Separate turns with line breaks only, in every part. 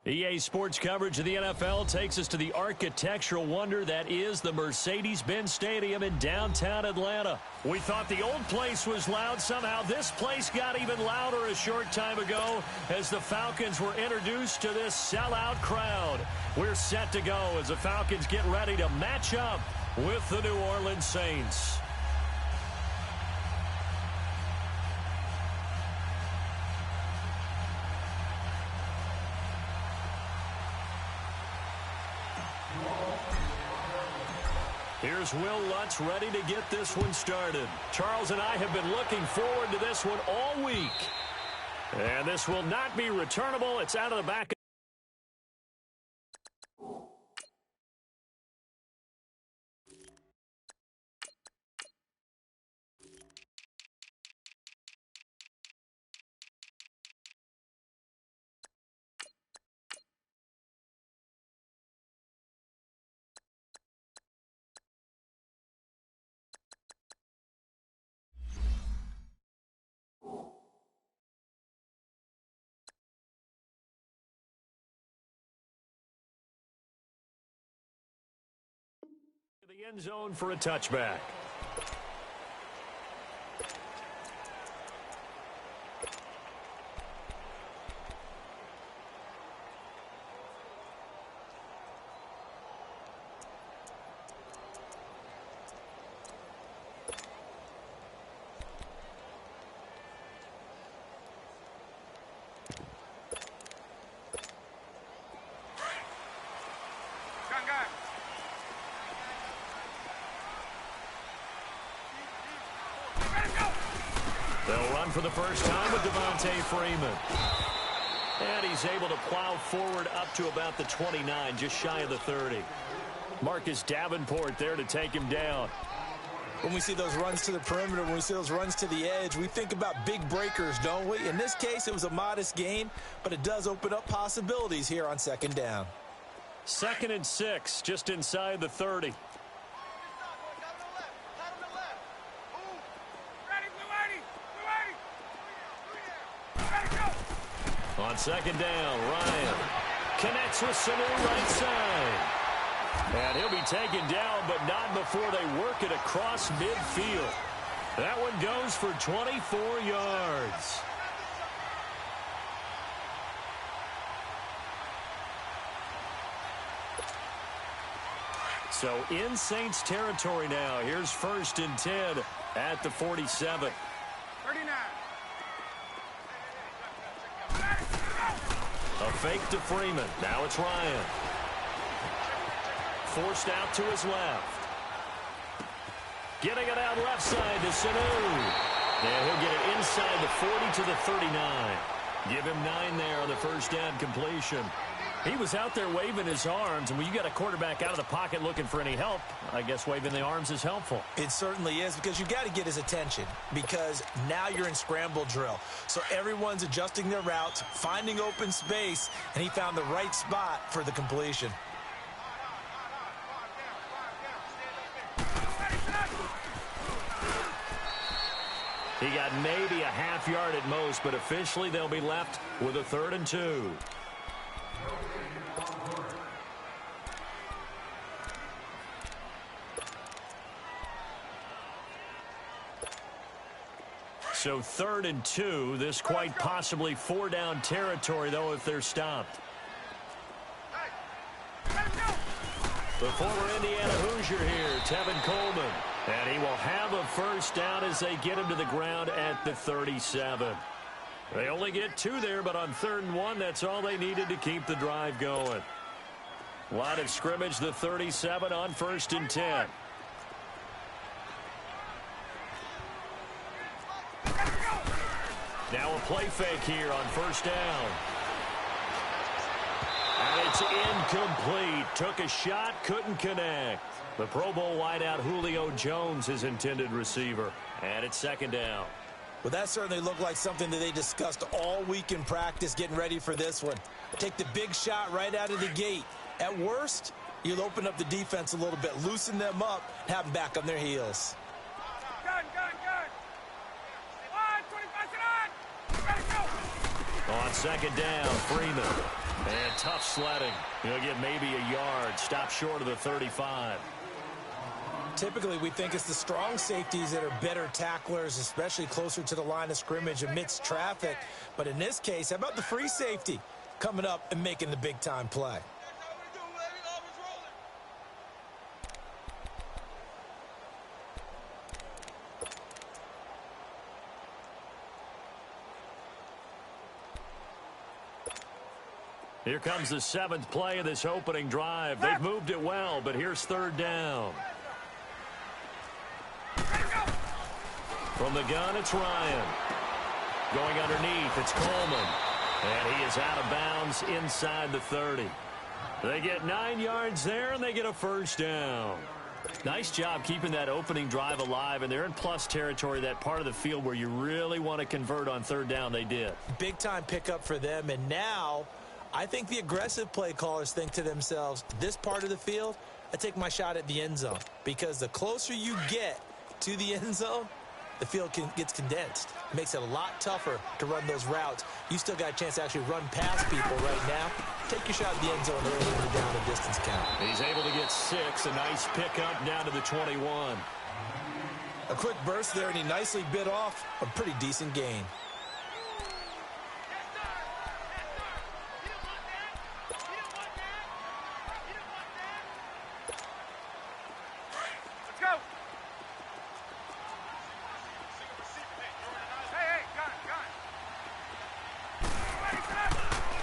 EA Sports coverage of the NFL takes us to the architectural wonder that is the Mercedes-Benz Stadium in downtown Atlanta. We thought the old place was loud. Somehow this place got even louder a short time ago as the Falcons were introduced to this sellout crowd. We're set to go as the Falcons get ready to match up with the New Orleans Saints. Here's Will Lutz ready to get this one started. Charles and I have been looking forward to this one all week. And this will not be returnable. It's out of the back. The end zone for a touchback. They'll run for the first time with Devontae Freeman. And he's able to plow forward up to about the 29, just shy of the 30. Marcus Davenport there to take him down.
When we see those runs to the perimeter, when we see those runs to the edge, we think about big breakers, don't we? In this case, it was a modest gain, but it does open up possibilities here on second down.
2nd and 6, just inside the 30. On second down, Ryan connects with Sanu right side. And he'll be taken down, but not before they work it across midfield. That one goes for 24 yards. So in Saints territory now. Here's 1st and 10 at the 47.
39.
A fake to Freeman. Now it's Ryan. Forced out to his left. Getting it out left side to Sanu. And he'll get it inside the 40 to the 39. Give him 9 there on the first down completion. He was out there waving his arms, and when you got a quarterback out of the pocket looking for any help, I guess waving the arms is helpful.
It certainly is, because you got to get his attention, because now you're in scramble drill. So everyone's adjusting their routes, finding open space, and he found the right spot for the completion.
He got maybe a half yard at most, but officially they'll be left with a 3rd and 2. So 3rd and 2, this quite possibly 4-down territory, though, if they're stopped. The former Indiana Hoosier here, Tevin Coleman. And he will have a first down as they get him to the ground at the 37. They only get 2 there, but on 3rd and 1, that's all they needed to keep the drive going. Line of scrimmage, the 37 on 1st and 10. Now a play fake here on 1st down. And it's incomplete. Took a shot, couldn't connect. The Pro Bowl wideout Julio Jones, his intended receiver. And it's 2nd down.
Well, that certainly looked like something that they discussed all week in practice, getting ready for this one. Take the big shot right out of the gate. At worst, you'll open up the defense a little bit, loosen them up, have them back on their heels.
Gun. 1, 25, sit on. Ready, go.
On 2nd down, Freeman. And tough sledding. He'll get maybe a yard. Stop short of the 35.
Typically, we think it's the strong safeties that are better tacklers, especially closer to the line of scrimmage amidst traffic. But in this case, how about the free safety coming up and making the big-time play?
Here comes the 7th play of this opening drive. They've moved it well, but here's 3rd down. From the gun, it's Ryan. Going underneath, it's Coleman. And he is out of bounds inside the 30. They get 9 yards there, and they get a 1st down. Nice job keeping that opening drive alive, and they're in plus territory, that part of the field where you really want to convert on 3rd down. They did. Big-time pickup for them, and now I think the aggressive play callers think to themselves, this part of the field, I take my shot at the end zone. Because the closer you get to the end zone, the field gets condensed. It makes it a lot tougher to run those routes. You still got a chance to actually run past people right now. Take your shot at the end zone early in the down and distance count. He's able to get 6. A nice pickup down to the 21. A quick burst there, and he nicely bit off a pretty decent gain.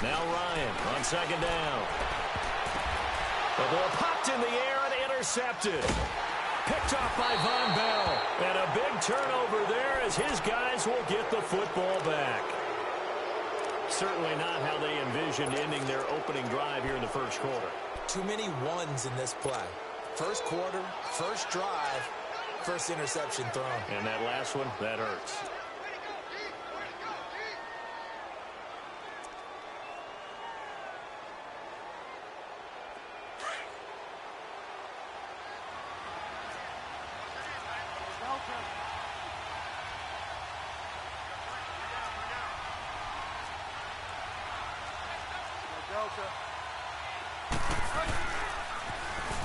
Now Ryan on 2nd down. The ball popped in the air and intercepted. Picked off by Von Bell. And a big turnover there as his guys will get the football back. Certainly not how they envisioned ending their opening drive here in the 1st quarter. Too many ones in this play. 1st quarter, 1st drive, 1st interception thrown. And that last one, that hurts.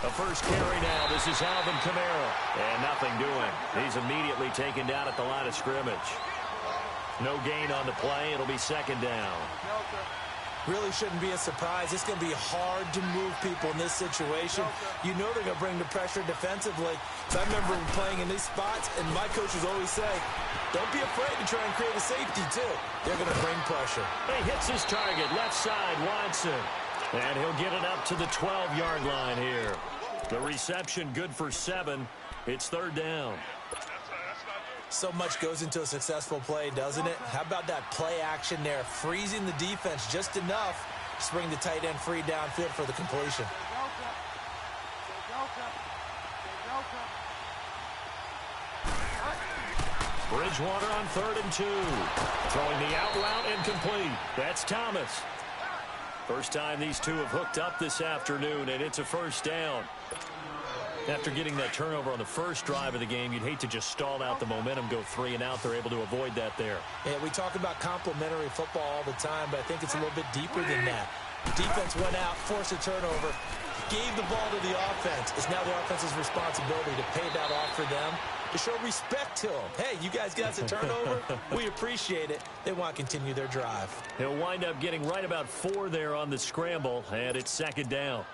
The first carry now. This is Alvin Kamara. And nothing doing. He's immediately taken down at the line of scrimmage. No gain on the play. It'll be 2nd down. Really shouldn't be a surprise. It's going to be hard to move people in this situation. You know they're going to bring the pressure defensively. So I remember playing in these spots, and my coaches always say, don't be afraid to try and create a safety, too. They're going to bring pressure. He hits his target, left side, Watson. And he'll get it up to the 12-yard line here. The reception good for 7. It's 3rd down. So much goes into a successful play, doesn't it? How about that play action there? Freezing the defense just enough to bring the tight end free downfield for the completion. Bridgewater on 3rd and 2. Throwing the out route incomplete. That's Thomas. First time these two have hooked up this afternoon, and it's a 1st down. After getting that turnover on the first drive of the game, you'd hate to just stall out the momentum, go 3 and out. They're able to avoid that there. Yeah, we talk about complementary football all the time, but I think it's a little bit deeper than that. Defense went out, forced a turnover, gave the ball to the offense. It's now the offense's responsibility to pay that off for them, to show respect to them. Hey, you guys got a turnover? We appreciate it. They want to continue their drive. He'll wind up getting right about 4 there on the scramble, and it's 2nd down.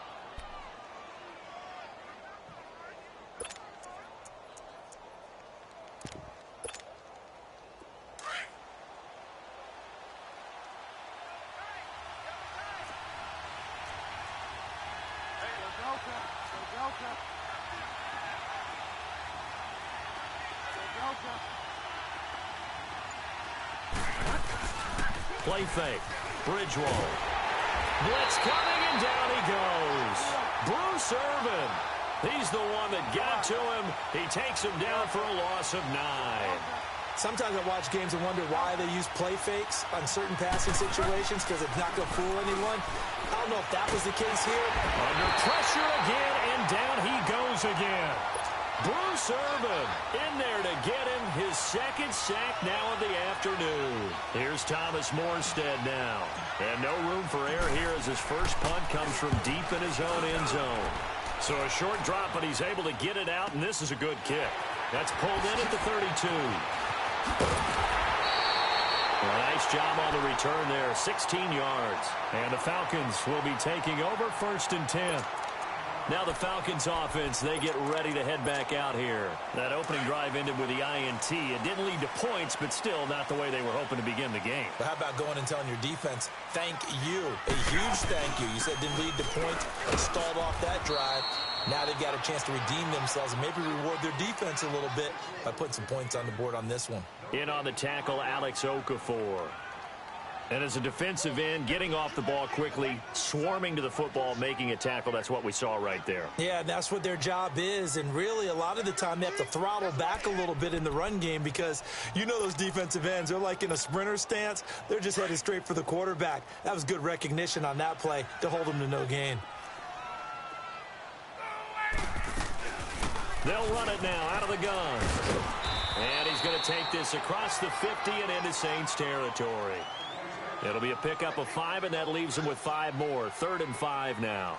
Play fake. Bridgewater. Blitz coming, and down he goes. Bruce Irvin. He's the one that got to him. He takes him down for a loss of 9. Sometimes I watch games and wonder why they use play fakes on certain passing situations, because it's not going to fool anyone. I don't know if that was the case here. Under pressure again, and down he goes again. Bruce Irvin in there to get him his second sack now of the afternoon. Here's Thomas Morstead now. And no room for error here as his first punt comes from deep in his own end zone. So a short drop, but he's able to get it out, and this is a good kick. That's pulled in at the 32. Well, nice job on the return there, 16 yards. And the Falcons will be taking over 1st and 10. Now the Falcons offense, they get ready to head back out here. That opening drive ended with the INT. It didn't lead to points, but still not the way they were hoping to begin the game.
But how about going and telling your defense, thank you, a huge thank you. You said didn't lead to points, stalled off that drive. Now they've got a chance to redeem themselves and maybe reward their defense a little bit by putting some points on the board on this one.
In on the tackle, Alex Okafor. And as a defensive end, getting off the ball quickly, swarming to the football, making a tackle, that's what we saw right there.
Yeah, that's what their job is. And really, a lot of the time, they have to throttle back a little bit in the run game because you know those defensive ends, they're like in a sprinter stance. They're just headed straight for the quarterback. That was good recognition on that play to hold them to no gain.
They'll run it now out of the gun. And he's going to take this across the 50 and into Saints territory. It'll be a pickup of 5, and that leaves him with 5 more. 3rd and 5 now.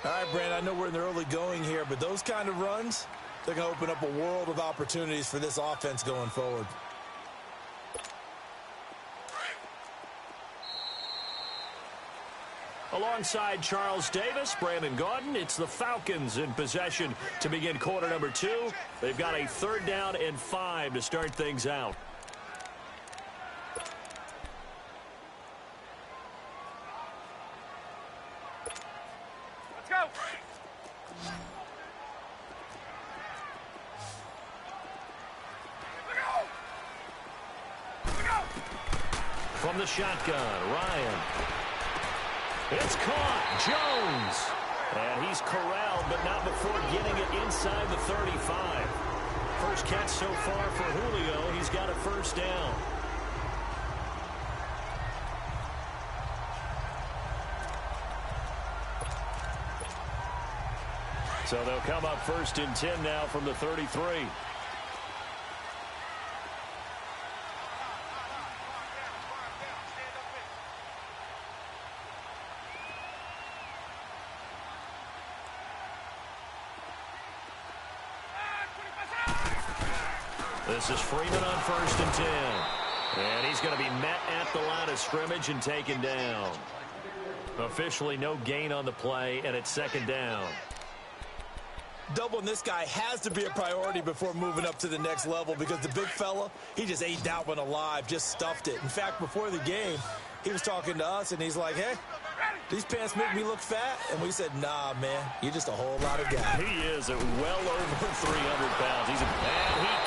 All right, Brandon, I know we're in the early going here, but those kind of runs, they're going to open up a world of opportunities for this offense going forward.
Alongside Charles Davis, Brandon Gaudin, it's the Falcons in possession to begin quarter number 2. They've got a 3rd down and 5 to start things out.
Let's go.
From the shotgun, Ryan. It's caught. Jones. And he's corralled, but not before getting it inside the 35. First catch so far for Julio. He's got a 1st down. So they'll come up 1st and 10 now from the 33. This is Freeman on 1st and 10. And he's going to be met at the line of scrimmage and taken down. Officially no gain on the play, and it's 2nd down.
Doubling this guy has to be a priority before moving up to the next level because the big fella, he just ate that one alive, just stuffed it. In fact, before the game, he was talking to us, and he's like, hey, these pants make me look fat. And we said, nah, man, you're just a whole lot of guy.
He is at well over 300 pounds. And he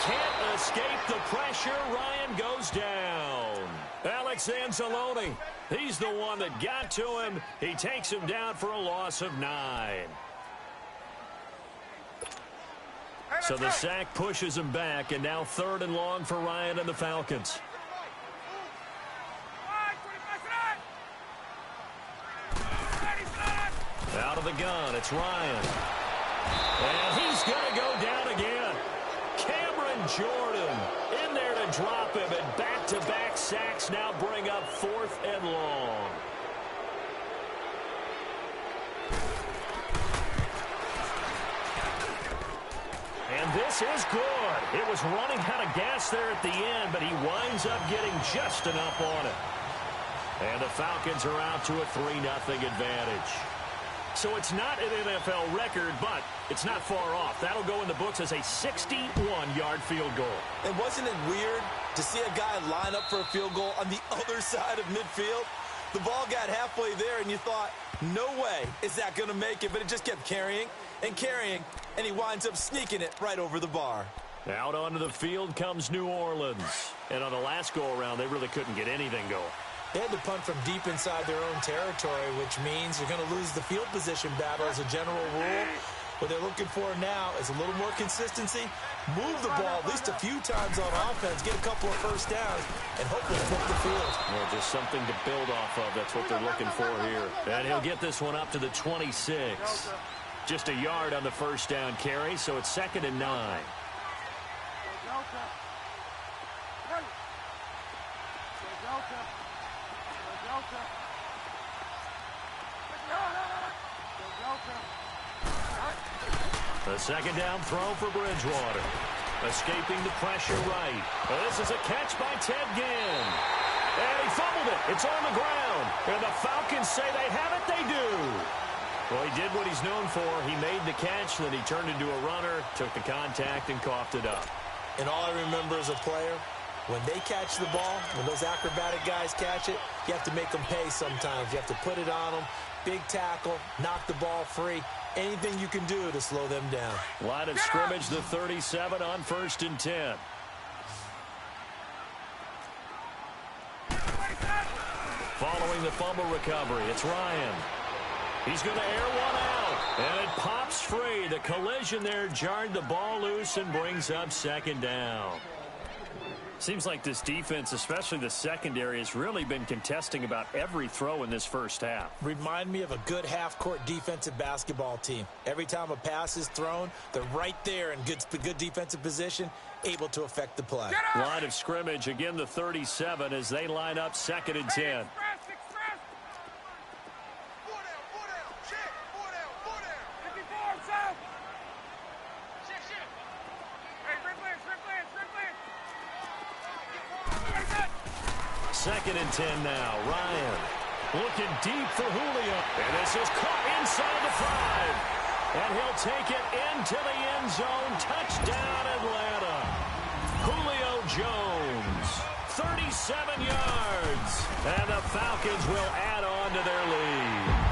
can't escape the pressure. Ryan goes down. Alex Anzalone, he's the one that got to him. He takes him down for a loss of 9. So the sack pushes him back, and now 3rd and long for Ryan and the Falcons. Out of the gun, it's Ryan. And he's going to go down again. Cameron Jordan in there to drop him, and back-to-back sacks now bring up 4th and long. And this is good. It was running out of gas there at the end, but he winds up getting just enough on it. And the Falcons are out to a 3-0 advantage. So it's not an NFL record, but it's not far off. That'll go in the books as a 61-yard field goal.
And wasn't it weird to see a guy line up for a field goal on the other side of midfield? The ball got halfway there, and you thought, no way is that going to make it, but it just kept carrying and carrying, and he winds up sneaking it right over the bar.
Out onto the field comes New Orleans. And on the last go-around, they really couldn't get anything going.
They had to punt from deep inside their own territory, which means you're going to lose the field position battle as a general rule. What they're looking for now is a little more consistency, move the ball at least a few times on offense, get a couple of 1st downs, and hopefully flip the field.
Well, just something to build off of. That's what they're looking for here. And he'll get this one up to the 26. Just a yard on the first down carry, so it's 2nd and 9. The 2nd down throw for Bridgewater. Escaping the pressure right. This is a catch by Ted Ginn. And he fumbled it. It's on the ground. And the Falcons say they have it. They do. Well, he did what he's known for. He made the catch, then he turned into a runner, took the contact, and coughed it up.
And all I remember as a player, when they catch the ball, when those acrobatic guys catch it, you have to make them pay sometimes. You have to put it on them. Big tackle, knock the ball free. Anything you can do to slow them down.
Line of scrimmage, the 37 on 1st and 10. Following the fumble recovery, it's Ryan. He's going to air one out, and it pops free. The collision there jarred the ball loose and brings up 2nd down. Seems like this defense, especially the secondary, has really been contesting about every throw in this first half.
Remind me of a good half-court defensive basketball team. Every time a pass is thrown, they're right there in good defensive position, able to affect the play.
Line of scrimmage, again the 37 as they line up 2nd and 10. Second and 10 now. Ryan looking deep for Julio. And this is caught inside the 5. And he'll take it into the end zone. Touchdown, Atlanta. Julio Jones, 37 yards. And the Falcons will add on to their lead.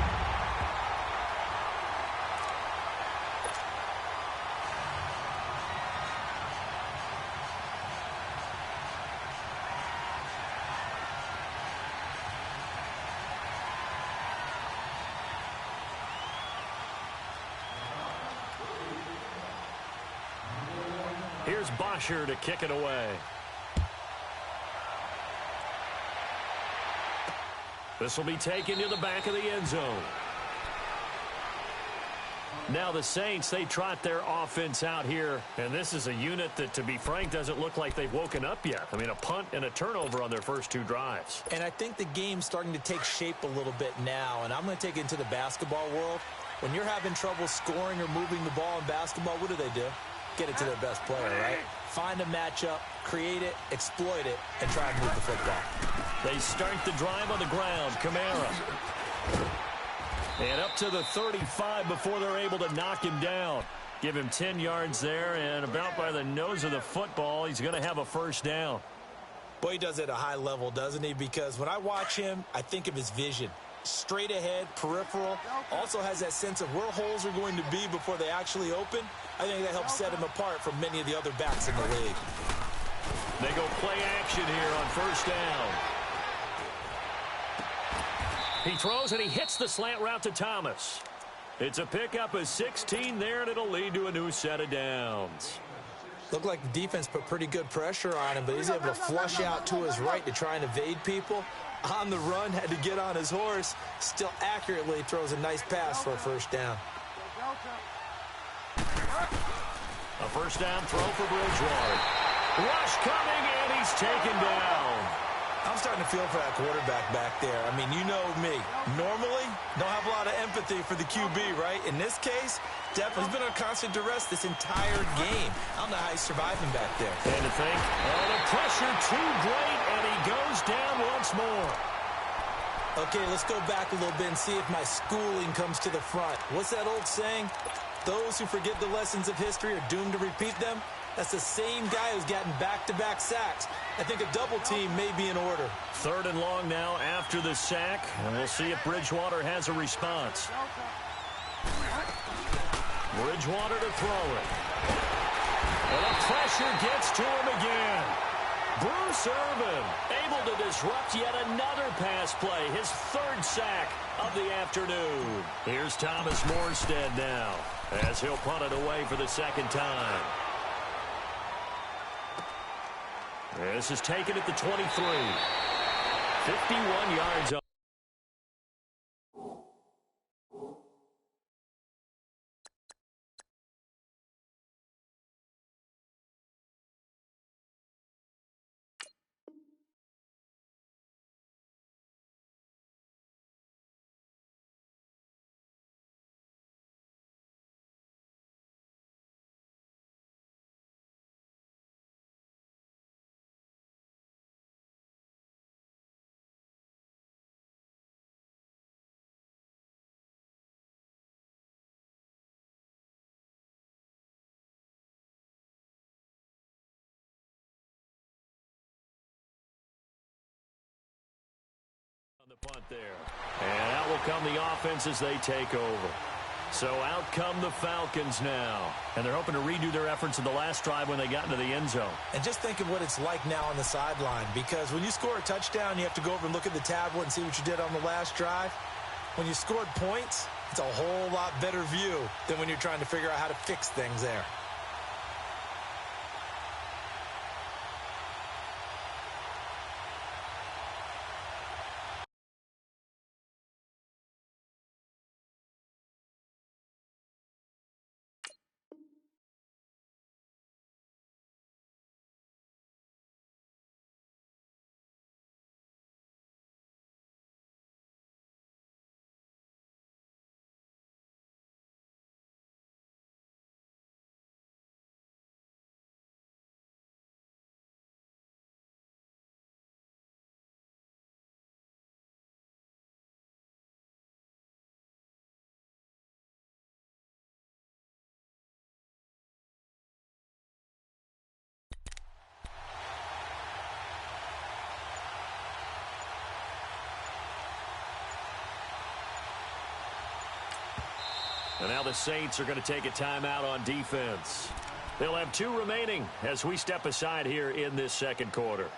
Here's Bosher to kick it away. This will be taken to the back of the end zone. Now the Saints, they trot their offense out here, and this is a unit that, to be frank, doesn't look like they've woken up yet. I mean, a punt and a turnover on their first 2 drives.
And I think the game's starting to take shape a little bit now, and I'm going to take it into the basketball world. When you're having trouble scoring or moving the ball in basketball, what do? Get it to their best player, right? Find a matchup, create it, exploit it, and try and move the football.
They start the drive on the ground. Kamara. And up to the 35 before they're able to knock him down. Give him 10 yards there, and about by the nose of the football, he's going to have a first down.
Boy, he does it at a high level, doesn't he? Because when I watch him, I think of his vision. Straight ahead, peripheral, also has that sense of where holes are going to be before they actually open. I think that helps set him apart from many of the other backs in the league.
They go play action here on first down. He throws and he hits the slant route to Thomas. It's a pickup of 16 there, and it'll lead to a new set of downs.
Looked like the defense put pretty good pressure on him, but he's able to flush out to his right to try and evade people. On the run, had to get on his horse. Still accurately throws a nice pass for a first down.
A first down throw for Bridgewater. Rush coming, and he's taken down.
I'm starting to feel for that quarterback back there. I mean, you know me. Normally, don't have a lot of empathy for the QB, right? In this case, definitely he's been on constant duress this entire game. I don't know how he's surviving back there.
And to think, the pressure too great, and he goes down once more.
Okay, let's go back a little bit and see if my schooling comes to the front. What's that old saying? Those who forget the lessons of history are doomed to repeat them. That's the same guy who's gotten back-to-back sacks. I think a double team may be in order.
3rd and long now after the sack, and we'll see if Bridgewater has a response. Bridgewater to throw it. And the pressure gets to him again. Bruce Irvin able to disrupt yet another pass play, his 3rd sack of the afternoon. Here's Thomas Morstead now, as he'll punt it away for the 2nd time. This is taken at the 23. 51 yards on. the punt there. And out will come the offense as they take over. So out come the Falcons now. And they're hoping to redo their efforts in the last drive when they got into the end zone.
And just think of what it's like now on the sideline, because when you score a touchdown, you have to go over and look at the tablet and see what you did on the last drive. When you scored points, it's a whole lot better view than when you're trying to figure out how to fix things there.
And now the Saints are going to take a timeout on defense. They'll have 2 remaining as we step aside here in this second quarter.